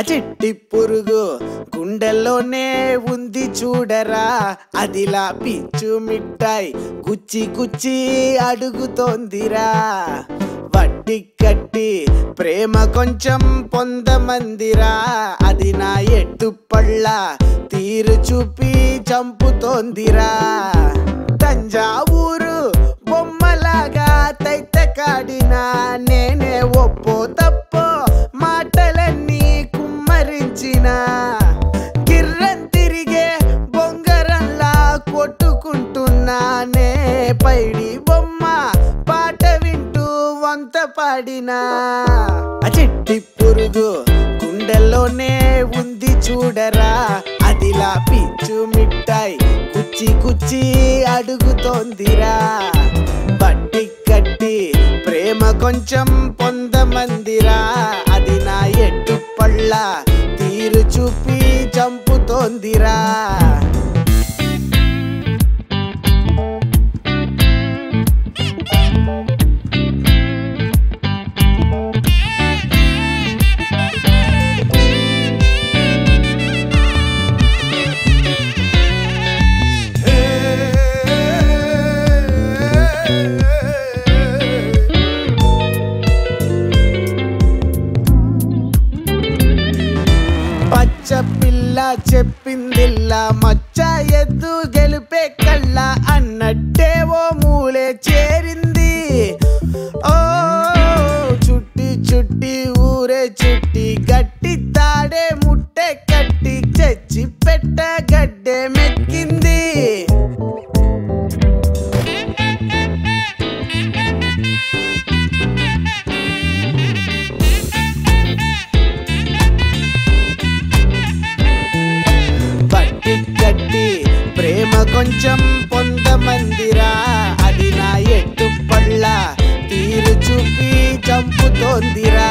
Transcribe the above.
చిట్టి పురుగు గుండెల్లోనే ఉంది చూడరా, అదిలా పిచ్చు మిఠాయి గుచ్చి గుచ్చి అడుగుతోందిరా. వడ్డీ కట్టి ప్రేమ కొంచెం పొందమందిరా, అది నా ఎట్టు పళ్ళ తీరు చూపి చంపుతోందిరా. తంజావూరు బొమ్మలాగా తైత కాడినా నేనే ఒప్పో తప్పో మాటలన్నీ కుమ్మరించిన, గిర్రం తిరిగే బొంగరంలా కొట్టుకుంటున్నానే పైడి బొమ్మ పాట వింటూ వంత పాడినా. చిట్టి పురుగు గుండెల్లోనే ఉంది చూడరా, అదిలా పిచ్చు మిఠాయి కుచ్చి కుచ్చి అడుగుతోందిరా. బట్టి కట్టి ప్రేమ కొంచెం పొందమందిరా, అది నా ఎట్టు పళ్ళ తీరు చూపి చంపుతోందిరా. పచ్చ పిల్ల చెప్పిందిల్లా మచ్చ ఎద్దు గెలిపే కళ్ళ అన్నట్టే ఓ మూలే చేరింది. ఓ చుట్టి చుట్టి ఊరే చుట్టి గట్టి తాడే ముట్టె కట్టి చచ్చి పెట్ట గడ్డే మెక్కింది. ప్రేమ కొంచెం పొందమందిరా, అది నా ఎట్టు పళ్ళ తీరు చూపి చంపుతోందిరా.